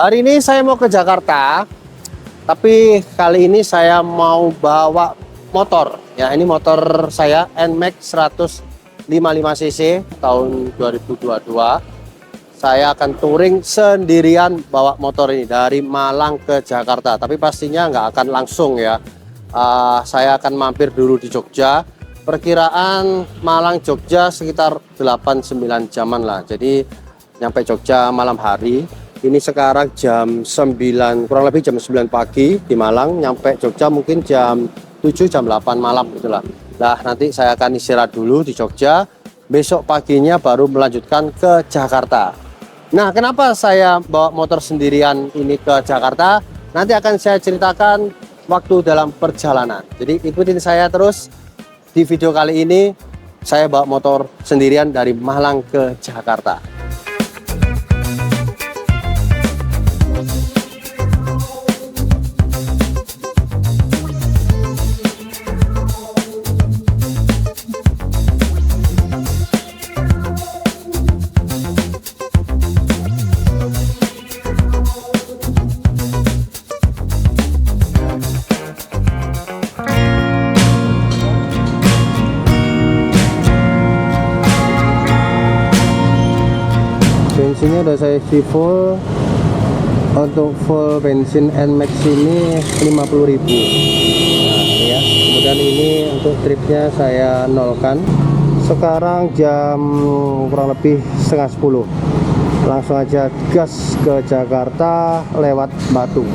Hari ini saya mau ke Jakarta, tapi kali ini saya mau bawa motor. Ya, ini motor saya NMAX 155cc tahun 2022. Saya akan touring sendirian bawa motor ini dari Malang ke Jakarta. Tapi pastinya nggak akan langsung ya. Saya akan mampir dulu di Jogja. Perkiraan Malang Jogja sekitar 8-9 jaman lah. Jadi nyampe Jogja malam hari. Ini sekarang jam 9, kurang lebih jam 9 pagi di Malang. Nyampe Jogja mungkin jam 7, jam 8 malam gitulah. Nah, nanti saya akan istirahat dulu di Jogja. Besok paginya baru melanjutkan ke Jakarta. Nah, kenapa saya bawa motor sendirian ini ke Jakarta? Nanti akan saya ceritakan waktu dalam perjalanan. Jadi ikutin saya terus. Di video kali ini saya bawa motor sendirian dari Malang ke Jakarta. Bensinnya udah saya isi full. Untuk full bensin NMAX ini 50.000. Nah, ini ya. Kemudian ini untuk tripnya saya nolkan. Sekarang jam kurang lebih setengah 10. Langsung aja gas ke Jakarta lewat Batu.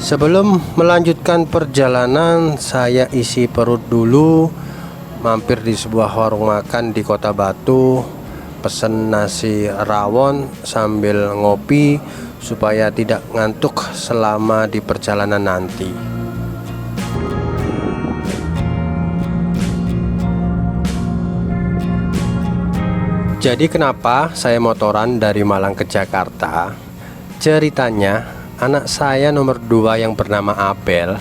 Sebelum melanjutkan perjalanan, saya isi perut dulu, mampir di sebuah warung makan di Kota Batu, pesen nasi rawon sambil ngopi supaya tidak ngantuk selama di perjalanan nanti. Jadi kenapa saya motoran dari Malang ke Jakarta? Ceritanya, anak saya nomor 2 yang bernama Abel.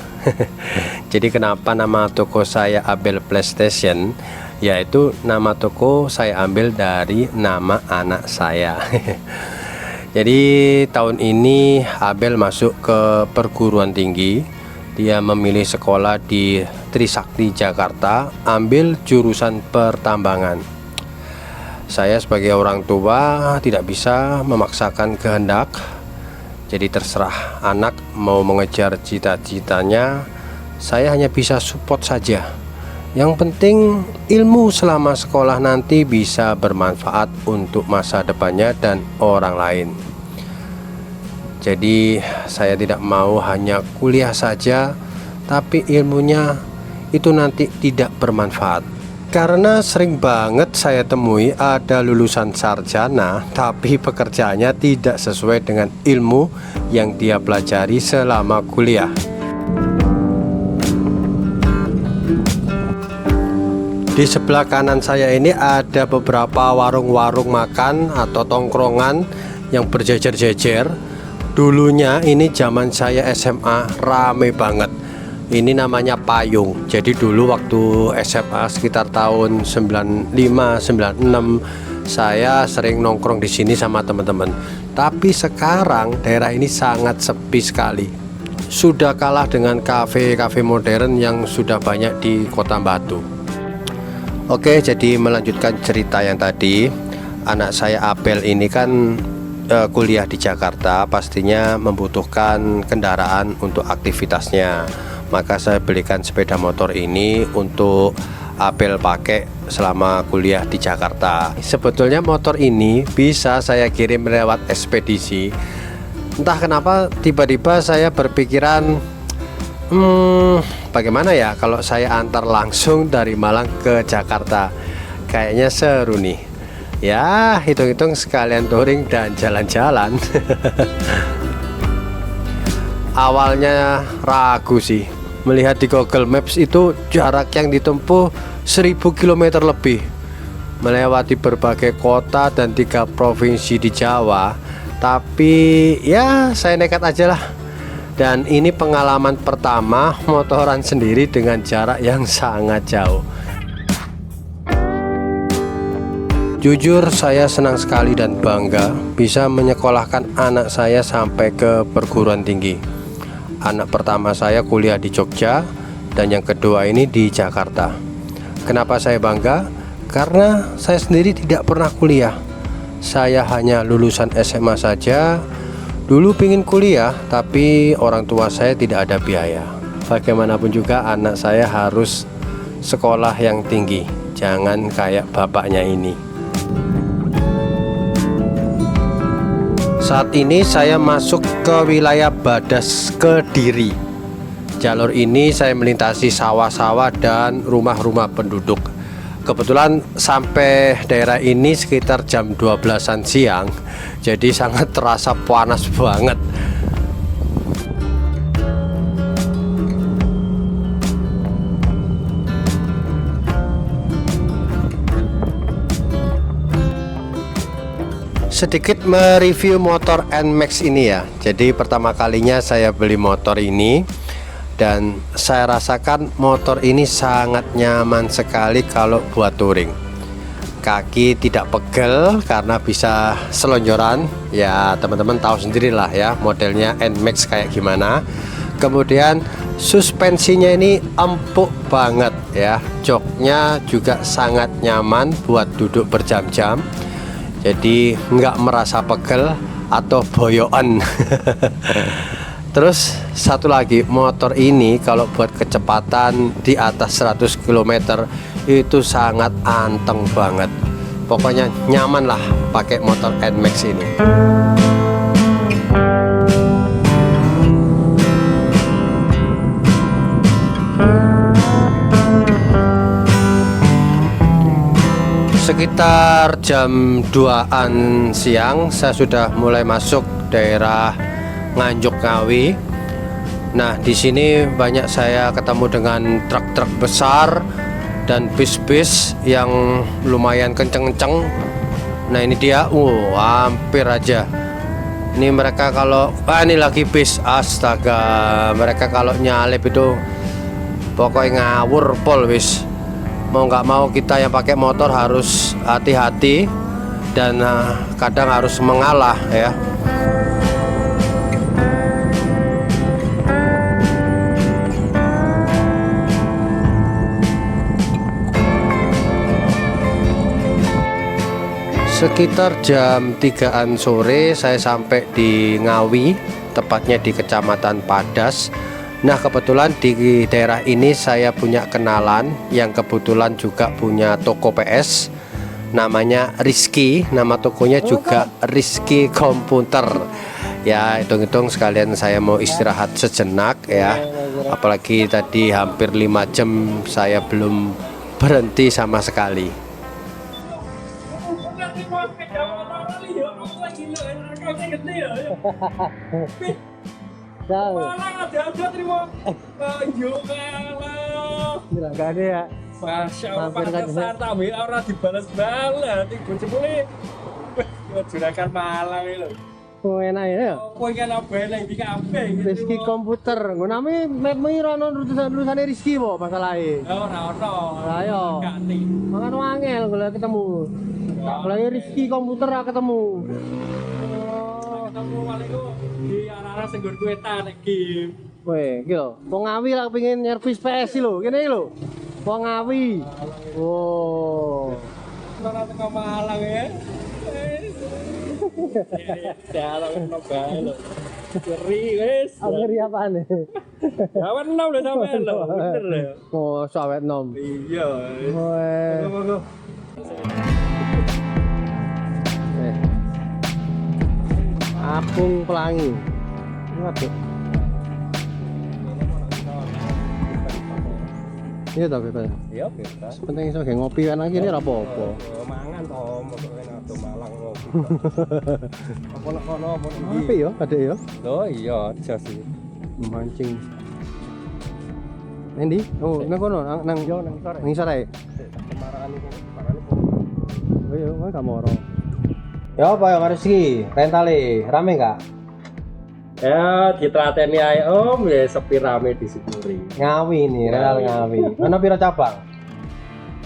Jadi kenapa nama toko saya Abel PlayStation? Yaitu nama toko saya ambil dari nama anak saya. Jadi tahun ini Abel masuk ke perguruan tinggi. Dia memilih sekolah di Trisakti Jakarta, ambil jurusan pertambangan. Saya sebagai orang tua tidak bisa memaksakan kehendak. Jadi terserah anak mau mengejar cita-citanya, saya hanya bisa support saja. Yang penting ilmu selama sekolah nanti bisa bermanfaat untuk masa depannya dan orang lain. Jadi saya tidak mau hanya kuliah saja, tapi ilmunya itu nanti tidak bermanfaat. Karena sering banget saya temui ada lulusan sarjana tapi pekerjaannya tidak sesuai dengan ilmu yang dia pelajari selama kuliah. Di sebelah kanan saya ini ada beberapa warung-warung makan atau tongkrongan yang berjejer-jejer. Dulunya ini zaman saya SMA rame banget. Ini namanya Payung. Jadi dulu waktu SMA sekitar tahun 95-96 saya sering nongkrong di sini sama teman-teman. Tapi sekarang daerah ini sangat sepi sekali. Sudah kalah dengan kafe-kafe modern yang sudah banyak di Kota Batu. Oke, jadi melanjutkan cerita yang tadi. Anak saya Abel ini kan kuliah di Jakarta, pastinya membutuhkan kendaraan untuk aktivitasnya. Maka saya belikan sepeda motor ini untuk Abel pakai selama kuliah di Jakarta. Sebetulnya motor ini bisa saya kirim lewat ekspedisi. Entah kenapa tiba-tiba saya berpikiran, bagaimana ya kalau saya antar langsung dari Malang ke Jakarta. Kayaknya seru nih. Ya, hitung-hitung sekalian touring dan jalan-jalan. Awalnya ragu sih. Melihat di Google Maps itu jarak yang ditempuh 1000 km lebih, melewati berbagai kota dan 3 provinsi di Jawa. Tapi ya saya nekat aja lah. Dan ini pengalaman pertama motoran sendiri dengan jarak yang sangat jauh. Jujur saya senang sekali dan bangga bisa menyekolahkan anak saya sampai ke perguruan tinggi. Anak pertama saya kuliah di Jogja dan yang kedua ini di Jakarta. Kenapa saya bangga? Karena saya sendiri tidak pernah kuliah. Saya hanya lulusan SMA saja. Dulu pingin kuliah tapi orang tua saya tidak ada biaya. Bagaimanapun juga anak saya harus sekolah yang tinggi. Jangan kayak bapaknya ini. Saat ini saya masuk ke wilayah Badas Kediri. Jalur ini saya melintasi sawah-sawah dan rumah-rumah penduduk. Kebetulan sampai daerah ini sekitar jam 12-an siang. Jadi sangat terasa panas banget. Sedikit mereview motor NMAX ini ya. Jadi pertama kalinya saya beli motor ini dan saya rasakan motor ini sangat nyaman sekali kalau buat touring. Kaki tidak pegel karena bisa selonjoran. Ya teman-teman tahu sendirilah ya modelnya NMAX kayak gimana. Kemudian suspensinya ini empuk banget ya. Joknya juga sangat nyaman buat duduk berjam-jam. Jadi nggak merasa pegel atau boyoan. Terus satu lagi, motor ini kalau buat kecepatan di atas 100 km itu sangat anteng banget. Pokoknya nyaman lah pakai motor NMAX ini. Sekitar jam 2-an siang saya sudah mulai masuk daerah Nganjuk Ngawi. Nah, di sini banyak saya ketemu dengan truk-truk besar dan bis-bis yang lumayan kenceng-kenceng. Nah, ini dia, hampir aja. Ini mereka kalau ini lagi bis, astaga, mereka kalau nyalip itu pokoknya ngawur pol wis. Mau nggak mau kita yang pakai motor harus hati-hati dan kadang harus mengalah ya. Sekitar jam 3-an sore saya sampai di Ngawi, tepatnya di Kecamatan Padas. Nah kebetulan di daerah ini saya punya kenalan yang kebetulan juga punya toko PS, namanya Rizky. Nama tokonya juga Rizky Komputer. Ya hitung-hitung sekalian saya mau istirahat sejenak ya. Apalagi tadi hampir 5 jam saya belum berhenti sama sekali. Malah ada terima. Yo kalah. Enggak ada ya. Masya Allah, pantesan tapi orang dibalas-balas. Ibu cepule. Juragan Malang itu. Oh enak ya. Kowe kan apa yang di kafe gitu. Rizky Komputer. Ngunami mapmu ira ono tulisane Rizky po masalahe. Ora ono. Lah yo. Ganti. Mangan wangel golek ketemu. Golek Rizky Komputer ra ketemu. Ketemu waliku di arah-arah sing nggon kuwe nek game. Weh, iki lho. Wong Ngawi lah pengen nyervis PS lho. Kene iki lho. Wong Ngawi. Oh. Ora teko Malang ya. Dalam bae lho. Ngeri wis. Ngeri apaan nih? Awet enom lho sampean lho. Bener lho. Oh, sawet nom. Iya. Weh. Monggo. Apung Pelangi. Waduh. Iya ta, Bebas. Iya, bebas. Penting iso ge ngopi kan iki ora apa-apa. Mangan to, motoke nado Malang ngopi. Apa nek kono apa iki? Apa ya, Adek ya? Oh iya, jas iki. Mancing. Endi? Oh, nang kono, nang Yo nang sore. nang sore. Kemarahan iki, kemarahan iki. Oh iya, kan kamoro. Ya apa ya Rizky? Rentale rame enggak? Ya ditrateni ae Om, ya sepi rame disyukuri. Ngawi nih, Renal Ngawi. Mana pira cabang?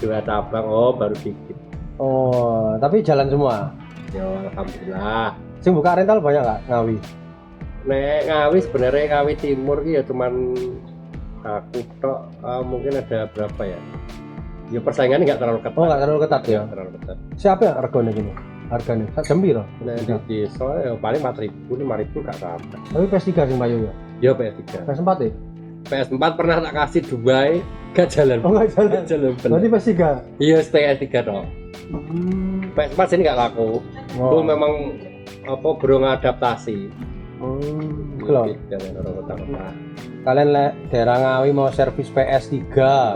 2 cabang Om, baru dikit. Oh, tapi jalan semua. Ya alhamdulillah. Sing buka rental banyak nggak Ngawi? Nek Ngawi sebenarnya Ngawi Timur ki ya cuman aku tok, mungkin ada berapa ya? Ya persaingannya nggak terlalu ketat. Oh, nggak terlalu ketat ya. Nggak terlalu ketat. Siapa yang regone gini? Harganya sak jam piro? Nah, di desa ya paling 4.000, 5.000 gak sampai. Tapi PS3 sing payu ya. Ya PS3. PS4 ya? PS4 pernah tak kasih 2 gak jalan. Oh, nggak jalan. Gak jalan bener. Berarti PS3. Iya, PS3 dong. PS4 sini gak laku. Itu Oh. memang apa belum adaptasi. Kalau Jangan orang kota-kota. kalian daerah Ngawi mau servis PS3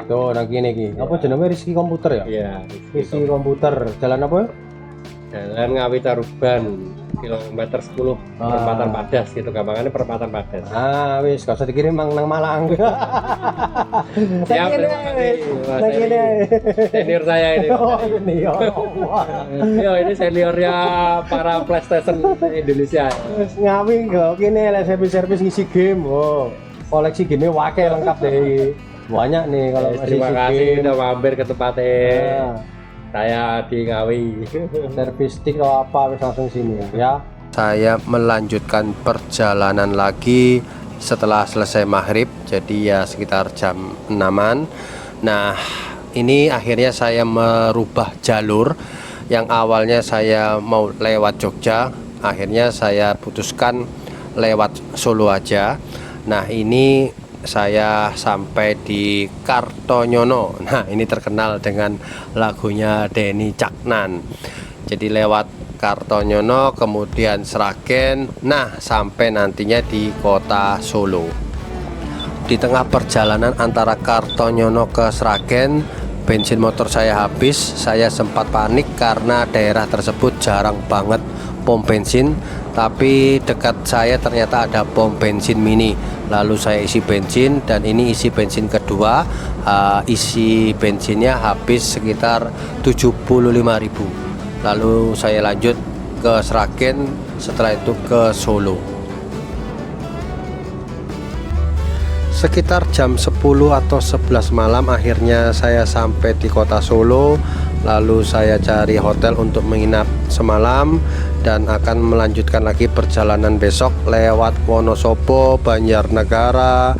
tuh nang kene iki. Apa jenenge Rizky Komputer ya? Iya, Rizky Komputer. Jalan apa ya? Jalan Ngawi Taruban, kilometer 10, perempatan Padas gitu, gampangannya perempatan Padas. Ah, wis gak usah dikirim nang Malang. Siap, terima kasih, Mas Heri. Senior saya ini. Oh, ini ya. Yo, ini seniornya para PlayStation Indonesia. Wis Ngawi kok kene lek servis-servis ngisi game. Oh, koleksi game wake lengkap deh. Banyak nih kalau masih Terima isi kasih game. udah mampir ke tempatnya. Ah, Saya di Ngawi. servis stick atau apa wis langsung sini ya. Saya melanjutkan perjalanan lagi setelah selesai maghrib, jadi ya sekitar jam 6-an. Nah, ini akhirnya saya merubah jalur. Yang awalnya saya mau lewat Jogja, akhirnya saya putuskan lewat Solo aja. Nah, ini saya sampai di Kartonyono. Nah, ini terkenal dengan lagunya Denny Caknan. Jadi lewat Kartonyono, kemudian Sragen, nah sampai nantinya di kota Solo. Di tengah perjalanan antara Kartonyono ke Sragen, bensin motor saya habis. Saya sempat panik karena daerah tersebut jarang banget pom bensin, tapi dekat saya ternyata ada pom bensin mini. Lalu saya isi bensin, dan ini isi bensin kedua. Isi bensinnya habis sekitar 75.000. Lalu saya lanjut ke Sragen, setelah itu ke Solo. Sekitar jam 10 atau 11 malam akhirnya saya sampai di kota Solo. Lalu saya cari hotel untuk menginap semalam dan akan melanjutkan lagi perjalanan besok lewat Wonosobo, Banjarnegara,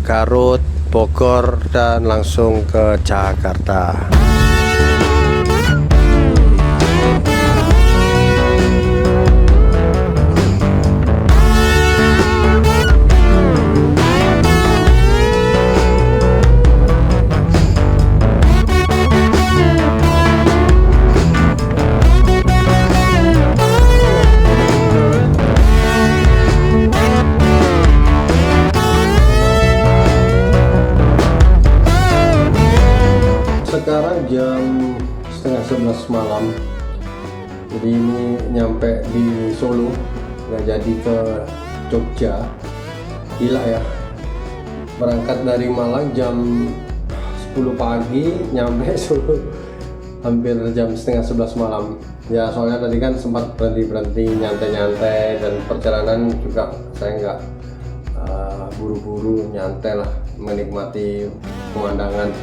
Garut, Bogor, dan langsung ke Jakarta. Sekarang jam setengah 11 malam. Jadi ini nyampe di Solo, nggak jadi ke Jogja. Gila ya, berangkat dari Malang jam 10 pagi, nyampe Solo hampir jam setengah 11 malam. Ya soalnya tadi kan sempat berhenti-berhenti, nyantai-nyantai, dan perjalanan juga saya nggak buru-buru, nyantai lah, menikmati pemandangan.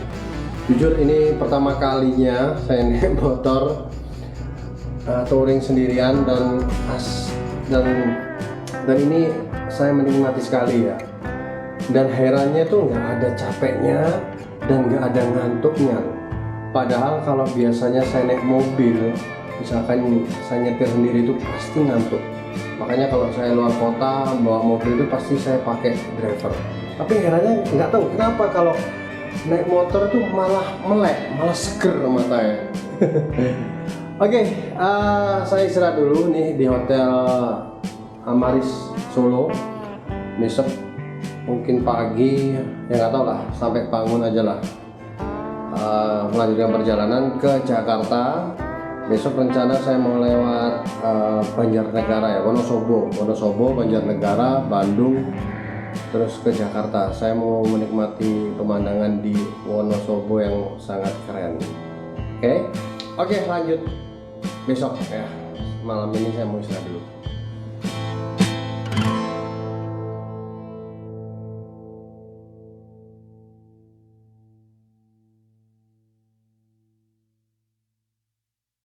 Jujur ini pertama kalinya saya naik motor touring sendirian, dan ini saya menikmati sekali ya. Dan herannya tuh nggak ada capeknya dan nggak ada ngantuknya. Padahal kalau biasanya saya naik mobil, misalkan saya nyetir sendiri itu pasti ngantuk. Makanya kalau saya luar kota bawa mobil itu pasti saya pakai driver. Tapi herannya nggak tahu kenapa kalau naik motor tuh malah melek, malah seger matanya. Oke, saya istirahat dulu nih di Hotel Amaris Solo. Besok mungkin pagi, ya nggak tahu lah, sampai bangun aja lah. Melanjutkan perjalanan ke Jakarta. Besok rencana saya mau lewat Banjarnegara ya, Wonosobo, Banjarnegara, Bandung, terus ke Jakarta. Saya mau menikmati pemandangan di Wonosobo yang sangat keren. Oke, lanjut besok ya. Malam ini saya mau istirahat dulu.